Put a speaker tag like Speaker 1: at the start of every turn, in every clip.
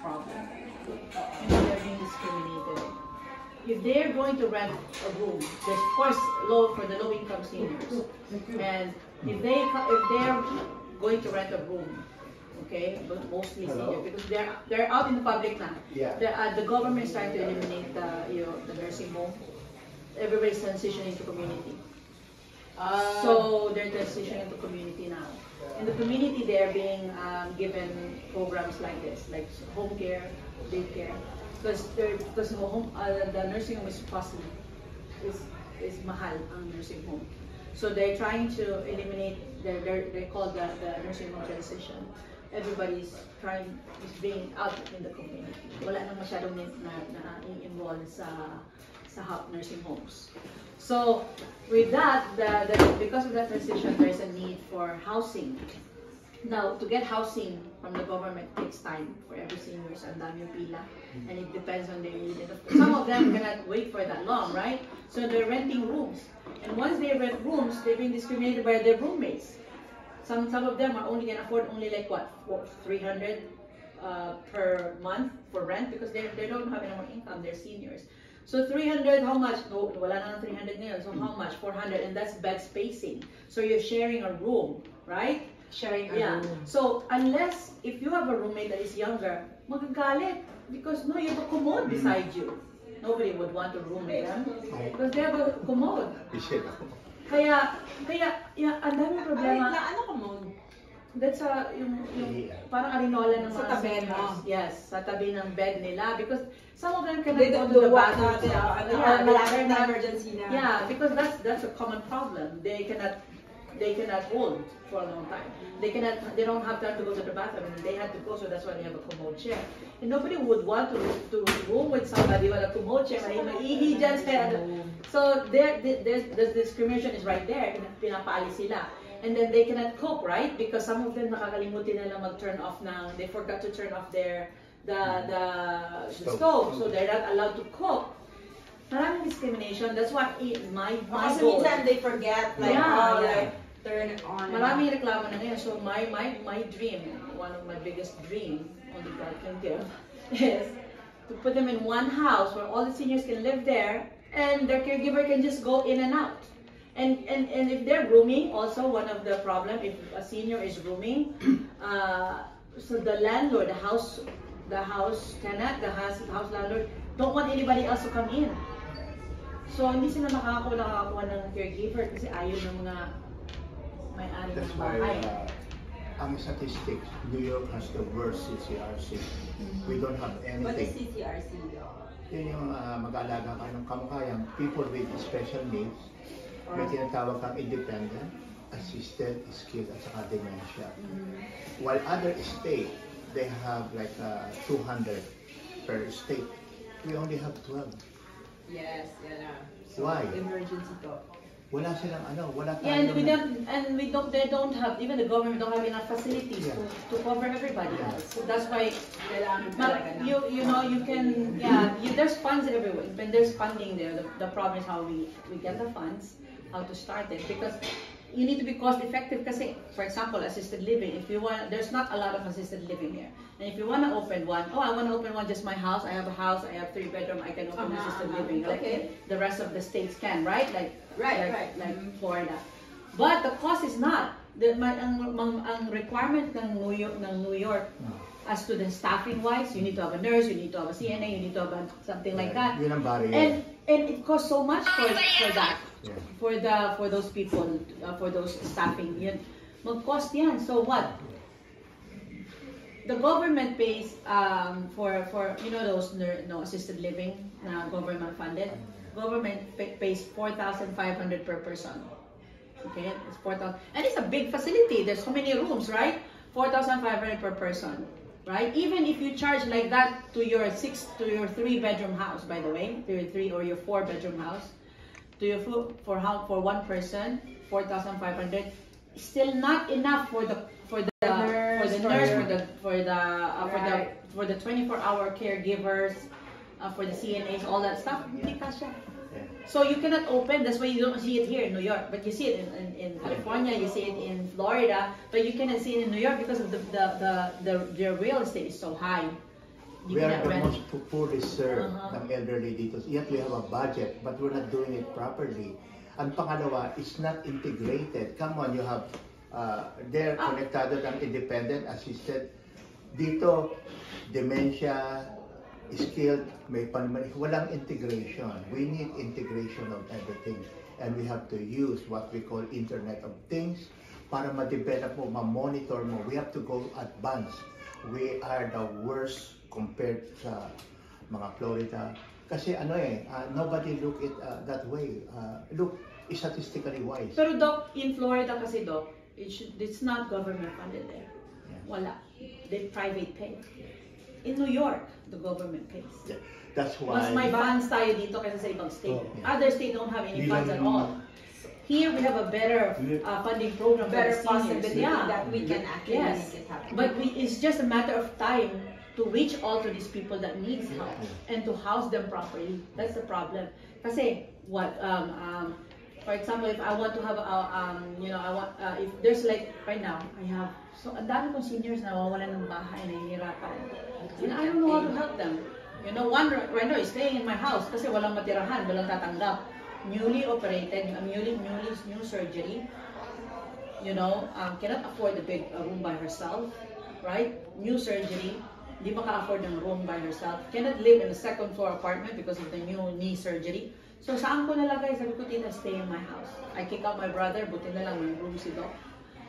Speaker 1: problem. They're being discriminated. If they're going to rent a room, there's of course for the low-income seniors, and if they're going to rent a room, okay, but mostly senior because they're out in the public now.
Speaker 2: Yeah.
Speaker 1: The government is trying to eliminate the nursing home. Everybody's transitioning to community. So they're transitioning to community now. In the community, they're being given programs like this, like home care, daycare, because the nursing home is costly, is mahal ang nursing home. So they're trying to eliminate. They call the nursing home transition. Everybody's being out in the community. Wala nang masyadong na-involved sa nursing homes. So with that, because of that transition, there's a need for housing. Now, to get housing from the government takes time for every senior. Ang daming pila, and it depends on their need. Some of them cannot wait for that long, right? So they're renting rooms, and once they rent rooms, they're being discriminated by their roommates. Some of them are only can afford only like what, 300 per month for rent because they don't have any more income. They're seniors. So 300, how much? No, wala na ng 300 ngayon. So how much? 400, and that's bed spacing. So you're sharing a room, right?
Speaker 3: Sharing a room.
Speaker 1: So unless if you have a roommate that is younger, magagalit because no, you have a commode beside you. Nobody would want to room with them because they have a commode. Kaya ang daming problema.
Speaker 3: Ano commode?
Speaker 1: That's yung parang arinola ng mga
Speaker 3: sa tabi
Speaker 1: seniors.
Speaker 3: mo.
Speaker 1: Yes, sa tabi ng bed nila because some of them cannot
Speaker 3: They
Speaker 1: go
Speaker 3: don't
Speaker 1: to the
Speaker 3: do what
Speaker 1: bathroom.
Speaker 3: malapit na emergency na.
Speaker 1: Yeah, because that's a common problem. They cannot hold for a long time. They don't have time to go to the bathroom and they have to go, so that's why they have a commode chair. And nobody would want to room with somebody with a commode chair. Maiihi dyan sa so the discrimination is right there. Pinapaalis sila. And then they cannot cook, right? Because some of them nakakalimutin nila mag-turn off na, they forgot to turn off the stove, so they're not allowed to cook. Maraming discrimination. That's why my goal.
Speaker 3: Minsan they forget, like, like turn it on.
Speaker 1: Maraming reklamo na ngayon. So my dream, one of my biggest dream, only God can give, is to put them in one house where all the seniors can live there, and their caregiver can just go in and out. And if they're rooming, also one of the problem, if a senior is rooming, so the landlord, the house tenant, the house landlord, don't want anybody else to come in. So hindi sila nakakakuha ng caregiver kasi ayaw ng mga may-ari ng bahay.
Speaker 2: Ang statistics, New York has the worst CCRC. We don't have anything.
Speaker 3: What is CCRC?
Speaker 2: Yun yung mag-aalaga kayo ng kamakayang people with special needs. May tinatawag kang independent, assisted, skilled, at saka dementia. While other state, they have like 200 per state. We only have 12.
Speaker 3: Yes, So,
Speaker 2: why?
Speaker 3: Emergency to.
Speaker 2: Wala silang wala tayong...
Speaker 1: Yeah, and they don't have, even the government don't have enough facilities to cover everybody else. So that's why, you know, you can, there's funds everywhere. When there's funding there, the problem is how we get the funds, how to start it. Because you need to be cost effective kasi, for example, assisted living, if you want, there's not a lot of assisted living here. And if you want to open one, I want to open one just my house, I have a house, I have 3-bedroom, I can open assisted living. Like the rest of the states can, right? Like Florida. But the cost is not. Ang requirement ng New York as to the staffing wise, you need to have a nurse, you need to have a CNA, you need to have something like that.
Speaker 2: Yun ang barrier.
Speaker 1: And it costs so much for that. For those people, for those staffing, yun, mag-cost yan. So what? The government pays for you know those assisted living government funded. Government pays 4,500 per person. Okay, it's 4,000, and it's a big facility. There's so many rooms, right? 4,500 per person, right? Even if you charge like that to your 3-bedroom house, by the way, to your 3 or your 4-bedroom house, for one person, 4,500, still not enough for the nurse, for the 24-hour caregivers, for the CNAs, all that stuff. Hindi kasya. So you cannot open. That's why you don't see it here in New York, but you see it in California, you see it in Florida, but you cannot see it in New York because of the real estate is so high. you
Speaker 2: We are
Speaker 1: cannot
Speaker 2: the
Speaker 1: rent.
Speaker 2: most poorest served
Speaker 1: Uh-huh.
Speaker 2: ng elderly dito. Yet we have a budget, but we're not doing it properly. Ang pangalawa, it's not integrated. Come on, you have, they're konektado ng independent, assisted. Dito, dementia, skilled, may walang integration. We need integration of everything. And we have to use what we call Internet of Things para ma-develop mo, ma-monitor mo. We have to go advanced. We are the worst compared sa mga Florida. Kasi nobody look it that way. Look, statistically wise.
Speaker 1: Pero Doc, in Florida kasi Doc, it's not government funded there.
Speaker 2: Yeah.
Speaker 1: Wala. They private pay. In New York, the government pays.
Speaker 2: Yeah. That's why.
Speaker 1: Mas may funds tayo dito kaysa sa ibang state.
Speaker 2: Oh, yeah.
Speaker 1: Other state don't have any funds at all. Here we have a better funding program for
Speaker 3: Better
Speaker 1: the seniors.
Speaker 3: possibility
Speaker 1: Yeah.
Speaker 3: that we can actually
Speaker 1: Yes.
Speaker 3: make it happen.
Speaker 1: But it's just a matter of time to reach all to these people that needs help and to house them properly. That's the problem. Kasi for example, if I want to have if there's like right now, I have ang dami kong seniors na nawawalan ng bahay, nahihirapan. And I don't know how to help them. One right now is staying in my house kasi walang matirahan, walang tatanggap. Newly operated, new surgery. Cannot afford a big room by herself, right? New surgery, di maka-afford ng room by herself. Cannot live in a second floor apartment because of the new knee surgery. So saan ko nalagay? Sabi ko, tita, stay in my house. I kick out my brother, buti na lang may room si Doc.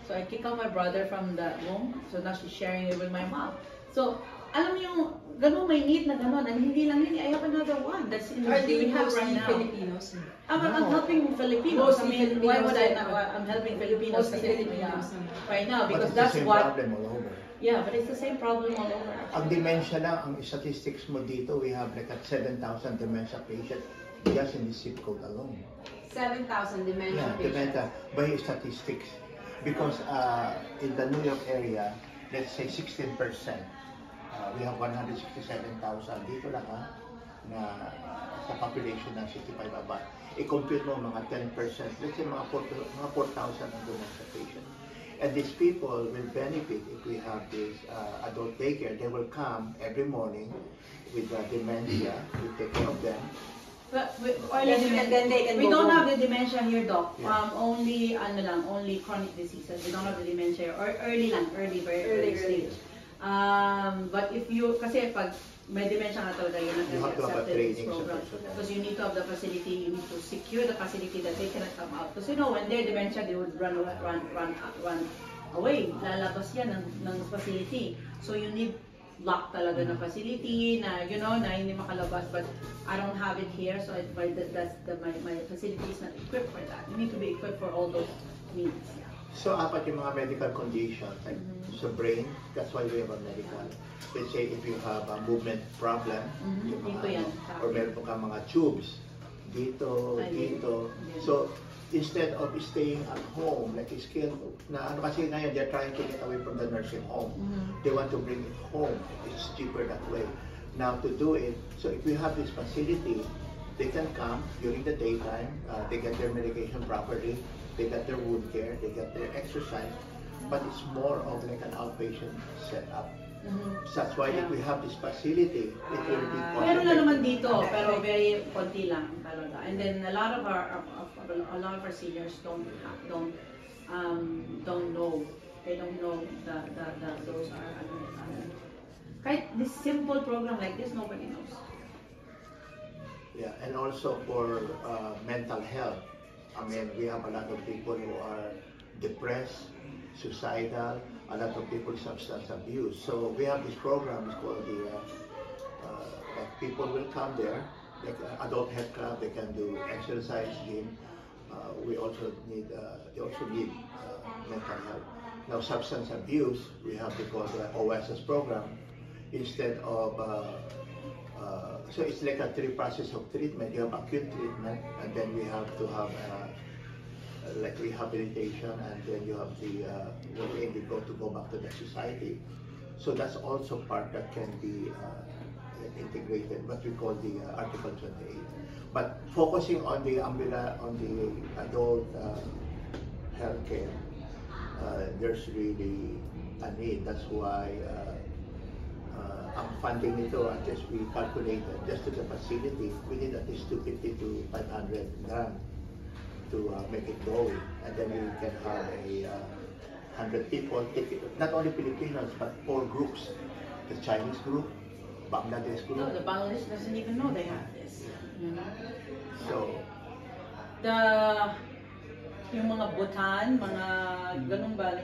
Speaker 1: So I kick out my brother from the room, so now she's sharing it with my mom. So, alam mo yung ganun, may need na ganun, and hindi lang yun, I have another one that's in the we have right now.
Speaker 3: Filipinos?
Speaker 1: I'm helping Filipinos. I mean, why would I not?
Speaker 3: Filipinos.
Speaker 1: I'm helping Filipinos
Speaker 3: Mostly
Speaker 1: kasi,
Speaker 3: Filipinos.
Speaker 1: right now
Speaker 2: But
Speaker 1: because
Speaker 2: it's
Speaker 1: that's
Speaker 2: the same
Speaker 1: what.
Speaker 2: problem all over.
Speaker 1: Yeah, but it's the same problem all over.
Speaker 2: Ang dementia lang, ang statistics mo dito, we have like 7,000 dementia patients just in the zip code alone.
Speaker 3: 7,000 dementia
Speaker 2: Yeah,
Speaker 3: patients.
Speaker 2: dementia by statistics. Because in the New York area, let's say 16%. We have 167,000 dito lang na sa population ng 65 above. I-compute mo mga 10%, let's say mga 4,000 ang dementia patient. And these people will benefit if we have this adult daycare. They will come every morning with dementia. We take care of them.
Speaker 1: But
Speaker 3: And then they can
Speaker 1: we
Speaker 3: go
Speaker 1: don't
Speaker 3: home.
Speaker 1: have the dementia here, Doc.
Speaker 2: Yeah.
Speaker 1: Only chronic diseases. We don't have the dementia or very early stage. But if you, kasi pag may dementia nga talaga, you're not
Speaker 2: You have to have a
Speaker 1: accepted in this
Speaker 2: training sa
Speaker 1: program.
Speaker 2: personnel.
Speaker 1: Because you need to have the facility, you need to secure the facility that they cannot come out. Because when they're dementia, they would run away. Lalabas yan ng facility. So you need lock talaga na facility na na hindi makalabas, but I don't have it here, so my facility is not equipped for that. You need to be equipped for all those needs.
Speaker 2: So, apat yung mga medical conditions, like sa brain, that's why we have a medical. Let's say if you have a movement problem, yung
Speaker 1: Dito yan.
Speaker 2: or meron pa kang mga tubes, dito, dito. So, instead of staying at home, like skilled, kasi ngayon, they're trying to get away from the nursing home. They want to bring it home. It's cheaper that way. Now, to do it, so if we have this facility, they can come during the daytime, they get their medication properly, they get their wound care, they get their exercise, but it's more of like an outpatient setup. That's why if we have this facility, it will be
Speaker 1: Meron na naman dito, pero very konti lang talaga. And then a lot of our seniors don't know. They don't know that those are kahit this simple program like this, nobody knows.
Speaker 2: Yeah, and also for mental health. I mean, we have a lot of people who are depressed, suicidal, a lot of people substance abuse. So we have this program, it's called the, people will come there, like adult health club, they can do exercise, gym. They also need mental health. Now substance abuse, we have to call the OSS program. Instead of, so it's like a 3 process of treatment. You have acute treatment, and then we have to have like rehabilitation, and then you have the to go back to the society. So that's also part that can be integrated, what we call the Article 28. But focusing on the adult healthcare, there's really a need. That's why ang funding nito, at least we calculated, just to the facility, we need at least 250 to 500 grand to make it going. And then we can have a 100 people, not only Filipinos, but 4 groups. The Chinese group, Bangladesh group.
Speaker 1: No, the Bangladesh doesn't even know they have this. You know?
Speaker 2: So,
Speaker 1: Yung mga Bhutan, mga ganun ba,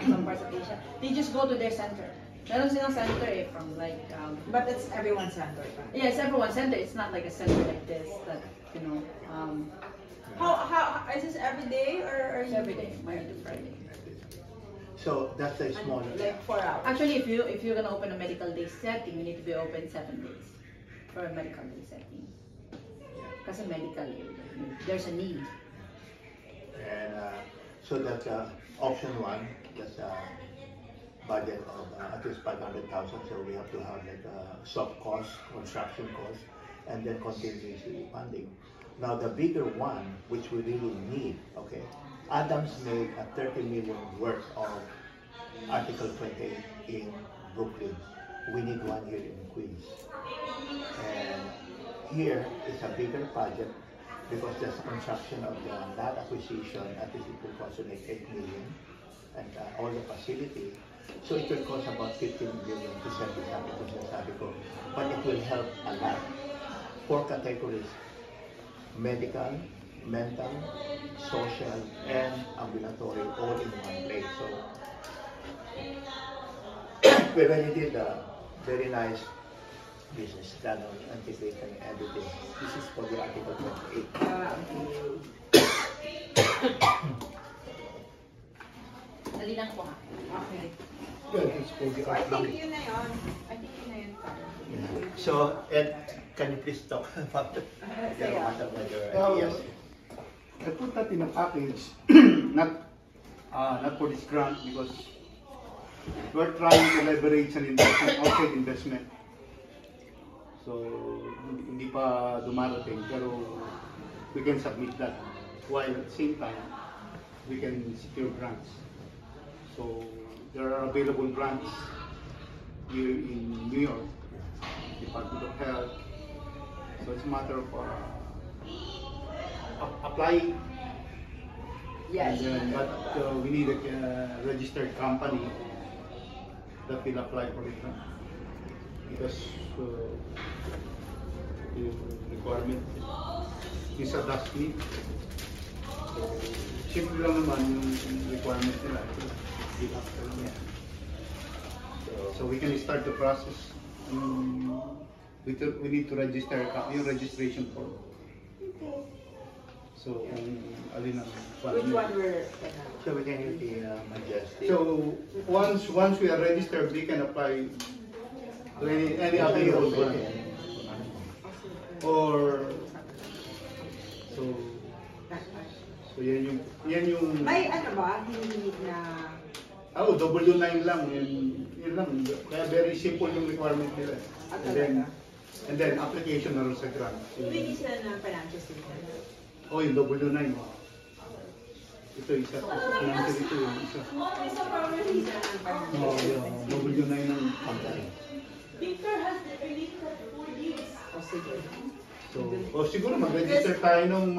Speaker 1: some parts of Asia, they just go to their center. Meron silang center from like,
Speaker 3: But it's everyone's center.
Speaker 1: yeah, it's everyone's center. It's not like a center like this that, you know,
Speaker 3: How is this every day or
Speaker 1: it's every day, Monday to Friday.
Speaker 2: so that's a small.
Speaker 3: like 4 hours?
Speaker 1: Actually, if you're gonna open a medical day setting, you need to be open 7 days for a medical day setting. Kasi medical, there's a need.
Speaker 2: And so that's option 1, that's a budget of at least 500,000. So we have to have like soft cost, construction cost, and then contingency funding. Now the bigger one, which we really need, okay, Adams made a 30 million worth of Article 28 in Brooklyn. We need one here in Queens. And here is a bigger project because there's construction of the land acquisition, at least it will cost like 8 million, and all the facility. So it will cost about 15 million to set this up, but it will help a lot. 4 categories: medical, mental, social, and ambulatory, all in one place. So we already did a very nice business plan on anticipation and everything. This is for the Article 28.
Speaker 1: Dali lang po ha.
Speaker 3: Okay.
Speaker 2: Good, it's for the
Speaker 3: So I think
Speaker 2: Article.
Speaker 3: yun na yun. I think yun na yun.
Speaker 2: So, Ed, can you please talk about your ideas?
Speaker 4: I put that in a package, not for this grant because we're trying to leverage an investment, outside investment. So, hindi pa dumarating, pero we can submit that. While at the same time, we can secure grants. So, there are available grants here in New York, Department of Health. So, it's a matter of applying.
Speaker 3: Yes.
Speaker 4: But we need a registered company that will apply for it. Because the requirement is a DASME. So, simple lang naman yung requirement nila. So we can start the process. We need to register yung registration form. So, alin ang
Speaker 3: Which one we're
Speaker 2: So we can use the Majestic.
Speaker 4: So once we are registered, we can apply to any available grant. Or so yan yung
Speaker 3: May ano ba? Hindi na...
Speaker 4: W9 lang, yun lang. Kaya very simple yung requirement nila. And then application na rin sa grant.
Speaker 3: Hindi sila ng financial statement.
Speaker 4: Oh, yung W9. Ito isa. Financial ito yung isa. Oh, yung W9 ng company.
Speaker 3: Victor has released that 4 years.
Speaker 4: So, siguro mag-register tayo nung